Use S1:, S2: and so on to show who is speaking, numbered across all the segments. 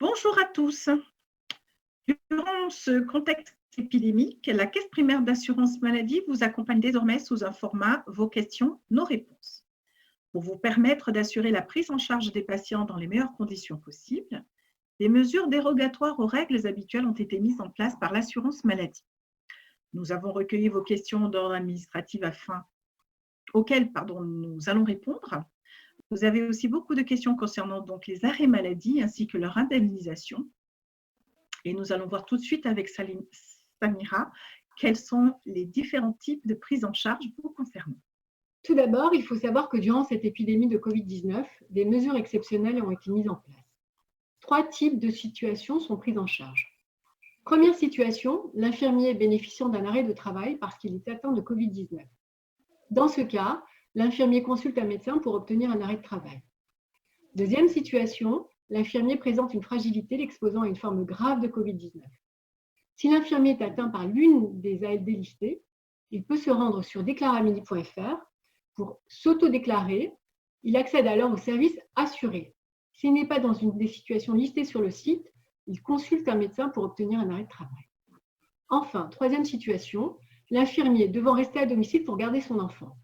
S1: Bonjour à tous. Durant ce contexte épidémique, la Caisse primaire d'assurance maladie vous accompagne désormais sous un format Vos questions, nos réponses. Pour vous permettre d'assurer la prise en charge des patients dans les meilleures conditions possibles, des mesures dérogatoires aux règles habituelles ont été mises en place par l'assurance maladie. Nous avons recueilli vos questions d'ordre administratif auxquelles nous allons répondre. Vous avez aussi beaucoup de questions concernant donc les arrêts maladie ainsi que leur indemnisation. Et nous allons voir tout de suite avec Samira quels sont les différents types de prise en charge vous concernant.
S2: Tout d'abord, il faut savoir que durant cette épidémie de Covid-19, des mesures exceptionnelles ont été mises en place. 3 types de situations sont prises en charge. Première situation, l'infirmier bénéficiant d'un arrêt de travail parce qu'il est atteint de Covid-19. Dans ce cas, l'infirmier consulte un médecin pour obtenir un arrêt de travail. Deuxième situation, l'infirmier présente une fragilité l'exposant à une forme grave de Covid-19. Si l'infirmier est atteint par l'une des ALD listées, il peut se rendre sur declaramedi.fr pour s'auto-déclarer. Il accède alors au service assuré. S'il n'est pas dans une des situations listées sur le site, il consulte un médecin pour obtenir un arrêt de travail. Enfin, troisième situation, l'infirmier devant rester à domicile pour garder son enfant.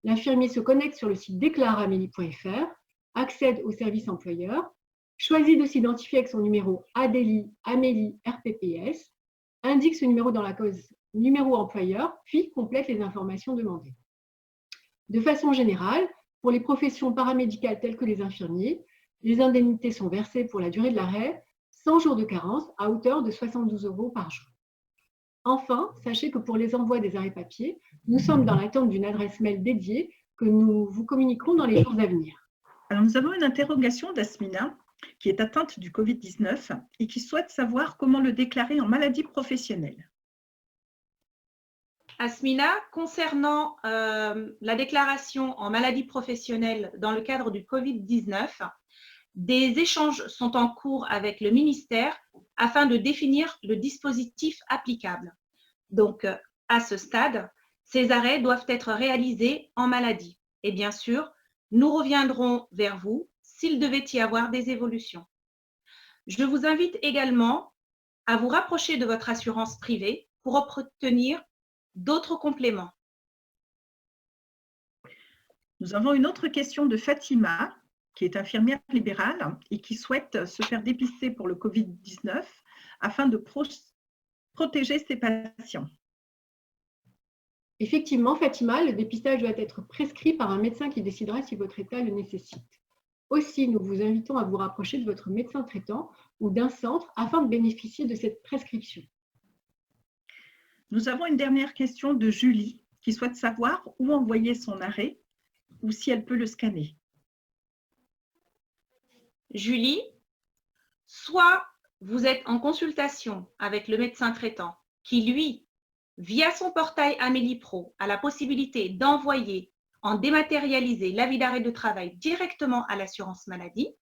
S2: L'infirmier se connecte sur le site declaramedi.fr, accède au service employeur, choisit de s'identifier avec son numéro ADELI, Amélie, RPPS, indique ce numéro dans la case numéro employeur, puis complète les informations demandées. De façon générale, pour les professions paramédicales telles que les infirmiers, les indemnités sont versées pour la durée de l'arrêt, 100 jours de carence à hauteur de 72 € par jour. Enfin, sachez que pour les envois des arrêts papier, nous sommes dans l'attente d'une adresse mail dédiée que nous vous communiquerons dans les jours à venir.
S1: Alors, nous avons une interrogation d'Asmina qui est atteinte du Covid-19 et qui souhaite savoir comment le déclarer en maladie professionnelle.
S3: Asmina, concernant la déclaration en maladie professionnelle dans le cadre du Covid-19, des échanges sont en cours avec le ministère afin de définir le dispositif applicable. Donc, à ce stade, ces arrêts doivent être réalisés en maladie. Et bien sûr, nous reviendrons vers vous s'il devait y avoir des évolutions. Je vous invite également à vous rapprocher de votre assurance privée pour obtenir d'autres compléments.
S1: Nous avons une autre question de Fatima, qui est infirmière libérale et qui souhaite se faire dépister pour le Covid-19 afin de protéger ses patients.
S2: Effectivement, Fatima, le dépistage doit être prescrit par un médecin qui décidera si votre état le nécessite. Aussi, nous vous invitons à vous rapprocher de votre médecin traitant ou d'un centre afin de bénéficier de cette prescription.
S1: Nous avons une dernière question de Julie qui souhaite savoir où envoyer son arrêt ou si elle peut le scanner.
S3: Julie, soit vous êtes en consultation avec le médecin traitant qui, lui, via son portail Amélie Pro, a la possibilité d'envoyer en dématérialisé l'avis d'arrêt de travail directement à l'assurance maladie,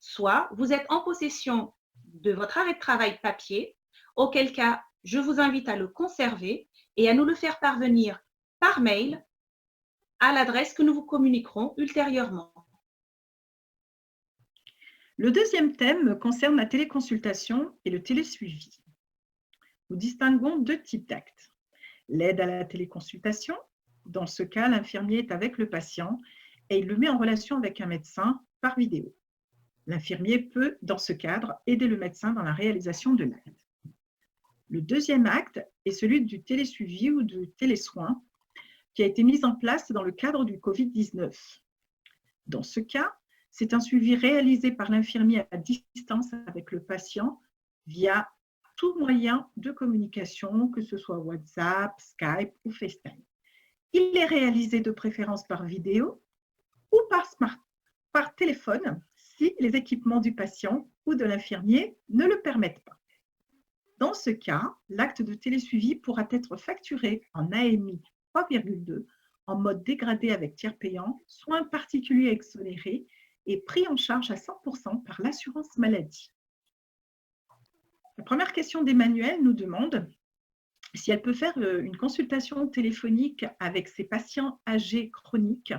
S3: soit vous êtes en possession de votre arrêt de travail papier, auquel cas je vous invite à le conserver et à nous le faire parvenir par mail à l'adresse que nous vous communiquerons ultérieurement.
S1: Le deuxième thème concerne la téléconsultation et le télésuivi. Nous distinguons 2 types d'actes. L'aide à la téléconsultation, dans ce cas, l'infirmier est avec le patient et il le met en relation avec un médecin par vidéo. L'infirmier peut, dans ce cadre, aider le médecin dans la réalisation de l'acte. Le deuxième acte est celui du télésuivi ou du télésoin qui a été mis en place dans le cadre du Covid-19. Dans ce cas, c'est un suivi réalisé par l'infirmier à distance avec le patient via tout moyen de communication, que ce soit WhatsApp, Skype ou FaceTime. Il est réalisé de préférence par vidéo ou par téléphone si les équipements du patient ou de l'infirmier ne le permettent pas. Dans ce cas, l'acte de télésuivi pourra être facturé en AMI 3,2 en mode dégradé avec tiers payant, soins particuliers exonérés et pris en charge à 100% par l'assurance maladie. La première question d'Emmanuel nous demande si elle peut faire une consultation téléphonique avec ses patients âgés chroniques,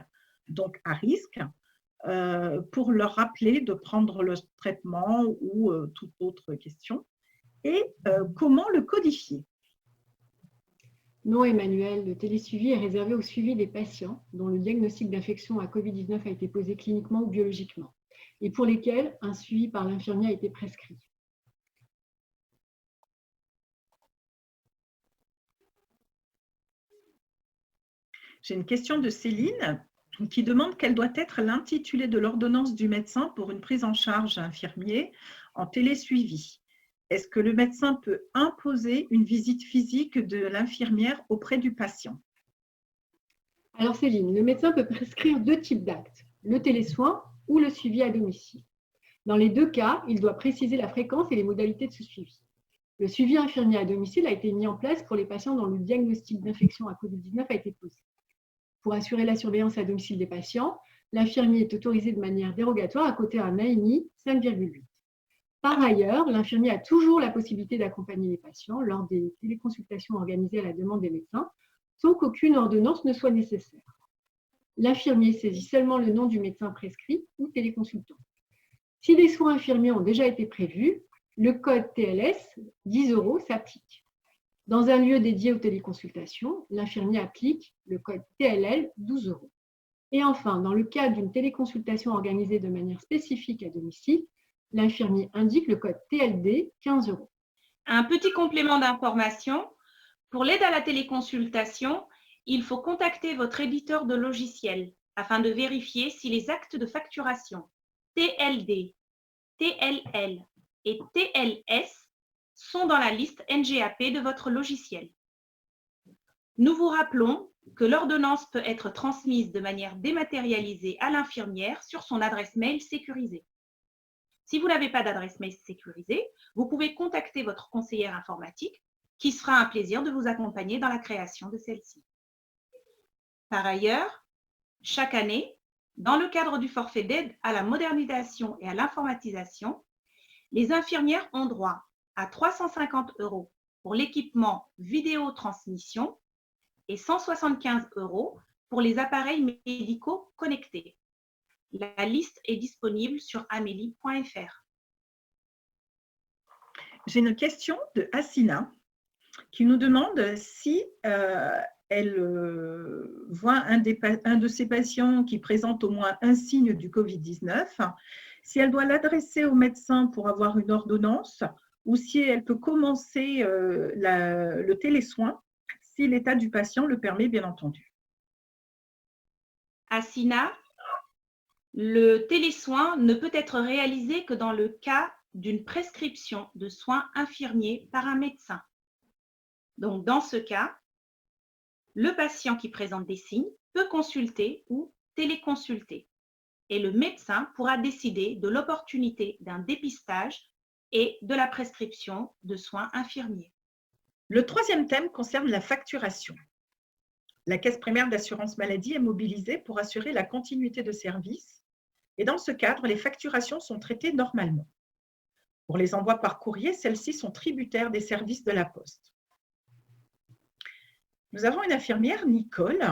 S1: donc à risque, pour leur rappeler de prendre le traitement ou toute autre question. Et comment le codifier?
S2: Non, Emmanuel, le télésuivi est réservé au suivi des patients dont le diagnostic d'infection à Covid-19 a été posé cliniquement ou biologiquement et pour lesquels un suivi par l'infirmier a été prescrit.
S1: J'ai une question de Céline qui demande quel doit être l'intitulé de l'ordonnance du médecin pour une prise en charge infirmier en télésuivi. Est-ce que le médecin peut imposer une visite physique de l'infirmière auprès du patient?
S2: Alors Céline, le médecin peut prescrire 2 types d'actes, le télésoin ou le suivi à domicile. Dans les 2 cas, il doit préciser la fréquence et les modalités de ce suivi. Le suivi infirmier à domicile a été mis en place pour les patients dont le diagnostic d'infection à Covid-19 a été posé. Pour assurer la surveillance à domicile des patients, l'infirmier est autorisé de manière dérogatoire à coter un AMI 5,8. Par ailleurs, l'infirmier a toujours la possibilité d'accompagner les patients lors des téléconsultations organisées à la demande des médecins, sans qu'aucune ordonnance ne soit nécessaire. L'infirmier saisit seulement le nom du médecin prescrit ou téléconsultant. Si des soins infirmiers ont déjà été prévus, le code TLS 10 € s'applique. Dans un lieu dédié aux téléconsultations, l'infirmier applique le code TLL 12 €. Et enfin, dans le cas d'une téléconsultation organisée de manière spécifique à domicile, l'infirmier indique le code TLD 15 €.
S3: Un petit complément d'information. Pour l'aide à la téléconsultation, il faut contacter votre éditeur de logiciel afin de vérifier si les actes de facturation TLD, TLL et TLS sont dans la liste NGAP de votre logiciel. Nous vous rappelons que l'ordonnance peut être transmise de manière dématérialisée à l'infirmière sur son adresse mail sécurisée. Si vous n'avez pas d'adresse mail sécurisée, vous pouvez contacter votre conseillère informatique qui se fera un plaisir de vous accompagner dans la création de celle-ci. Par ailleurs, chaque année, dans le cadre du forfait d'aide à la modernisation et à l'informatisation, les infirmières ont droit à 350 € pour l'équipement vidéotransmission et 175 € pour les appareils médicaux connectés. La liste est disponible sur amélie.fr.
S1: J'ai une question de Hassina qui nous demande si elle voit un de ses patients qui présente au moins un signe du Covid-19, si elle doit l'adresser au médecin pour avoir une ordonnance ou si elle peut commencer le télésoin si l'état du patient le permet, bien entendu.
S3: Hassina, le télésoin ne peut être réalisé que dans le cas d'une prescription de soins infirmiers par un médecin. Donc, dans ce cas, le patient qui présente des signes peut consulter ou téléconsulter et le médecin pourra décider de l'opportunité d'un dépistage et de la prescription de soins infirmiers.
S1: Le troisième thème concerne la facturation. La Caisse primaire d'assurance maladie est mobilisée pour assurer la continuité de service et dans ce cadre, les facturations sont traitées normalement. Pour les envois par courrier, celles-ci sont tributaires des services de la Poste. Nous avons une infirmière, Nicole,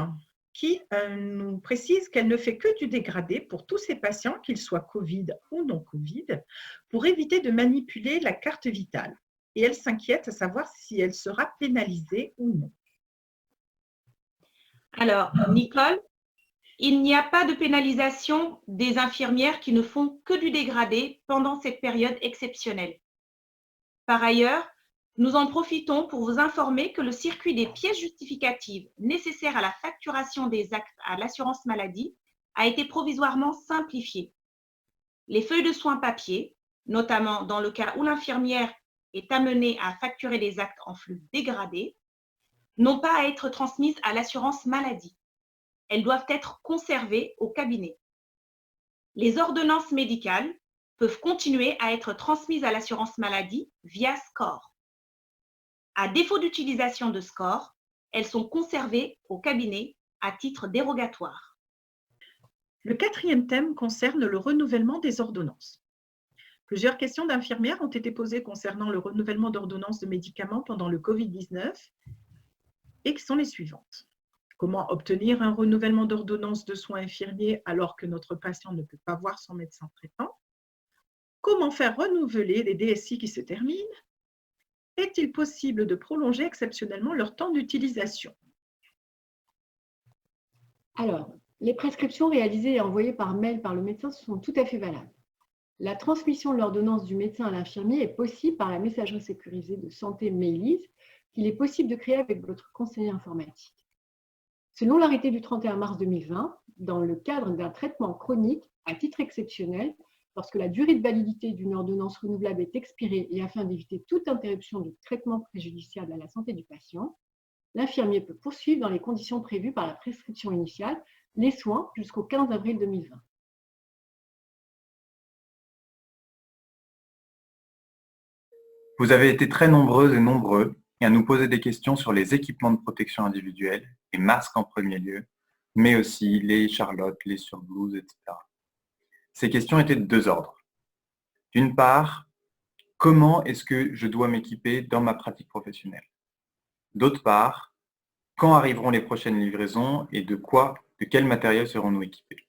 S1: qui nous précise qu'elle ne fait que du dégradé pour tous ses patients, qu'ils soient Covid ou non Covid, pour éviter de manipuler la carte vitale. Et elle s'inquiète à savoir si elle sera pénalisée ou non.
S3: Alors, Nicole, il n'y a pas de pénalisation des infirmières qui ne font que du dégradé pendant cette période exceptionnelle. Par ailleurs, nous en profitons pour vous informer que le circuit des pièces justificatives nécessaires à la facturation des actes à l'assurance maladie a été provisoirement simplifié. Les feuilles de soins papier, notamment dans le cas où l'infirmière est amenée à facturer des actes en flux dégradé, n'ont pas à être transmises à l'assurance maladie. Elles doivent être conservées au cabinet. Les ordonnances médicales peuvent continuer à être transmises à l'assurance maladie via SCORE. À défaut d'utilisation de SCORE, elles sont conservées au cabinet à titre dérogatoire.
S1: Le quatrième thème concerne le renouvellement des ordonnances. Plusieurs questions d'infirmières ont été posées concernant le renouvellement d'ordonnances de médicaments pendant le Covid-19 et qui sont les suivantes. Comment obtenir un renouvellement d'ordonnance de soins infirmiers alors que notre patient ne peut pas voir son médecin traitant? Comment faire renouveler les DSI qui se terminent? Est-il possible de prolonger exceptionnellement leur temps d'utilisation?
S2: Alors, les prescriptions réalisées et envoyées par mail par le médecin sont tout à fait valables. La transmission de l'ordonnance du médecin à l'infirmier est possible par la messagerie sécurisée de santé Mailise qu'il est possible de créer avec votre conseiller informatique. Selon l'arrêté du 31 mars 2020, dans le cadre d'un traitement chronique à titre exceptionnel, lorsque la durée de validité d'une ordonnance renouvelable est expirée et afin d'éviter toute interruption du traitement préjudiciable à la santé du patient, l'infirmier peut poursuivre dans les conditions prévues par la prescription initiale les soins jusqu'au 15 avril 2020.
S4: Vous avez été très nombreuses et nombreux à nous poser des questions sur les équipements de protection individuelle, les masques en premier lieu, mais aussi les charlottes, les surblouses, etc. Ces questions étaient de deux ordres. D'une part, comment est-ce que je dois m'équiper dans ma pratique professionnelle? D'autre part, quand arriveront les prochaines livraisons et de quel matériel serons-nous équipés?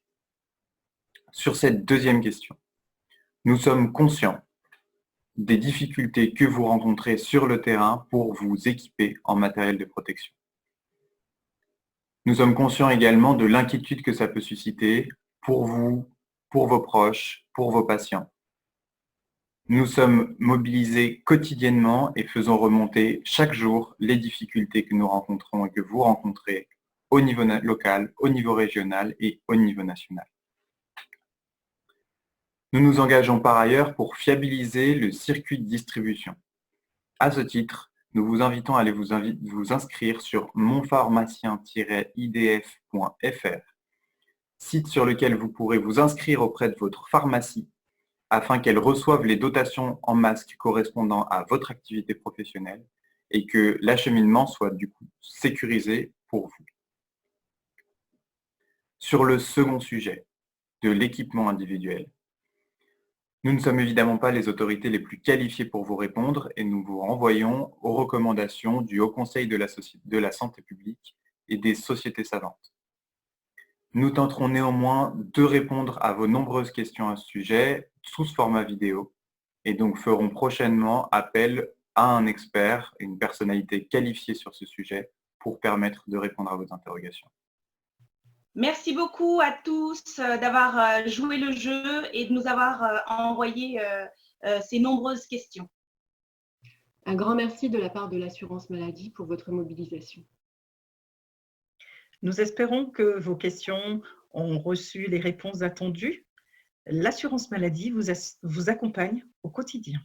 S4: Sur cette deuxième question, nous sommes conscients des difficultés que vous rencontrez sur le terrain pour vous équiper en matériel de protection. Nous sommes conscients également de l'inquiétude que ça peut susciter pour vous, pour vos proches, pour vos patients. Nous sommes mobilisés quotidiennement et faisons remonter chaque jour les difficultés que nous rencontrons et que vous rencontrez au niveau local, au niveau régional et au niveau national. Nous nous engageons par ailleurs pour fiabiliser le circuit de distribution. À ce titre, nous vous invitons à aller vous inscrire sur monpharmacien-idf.fr, site sur lequel vous pourrez vous inscrire auprès de votre pharmacie afin qu'elle reçoive les dotations en masques correspondant à votre activité professionnelle et que l'acheminement soit du coup sécurisé pour vous. Sur le second sujet de l'équipement individuel, nous ne sommes évidemment pas les autorités les plus qualifiées pour vous répondre et nous vous renvoyons aux recommandations du Haut Conseil de la santé publique et des sociétés savantes. Nous tenterons néanmoins de répondre à vos nombreuses questions à ce sujet sous ce format vidéo et donc ferons prochainement appel à un expert, une personnalité qualifiée sur ce sujet pour permettre de répondre à vos interrogations.
S3: Merci beaucoup à tous d'avoir joué le jeu et de nous avoir envoyé ces nombreuses questions.
S2: Un grand merci de la part de l'assurance maladie pour votre mobilisation.
S1: Nous espérons que vos questions ont reçu les réponses attendues. L'assurance maladie vous accompagne au quotidien.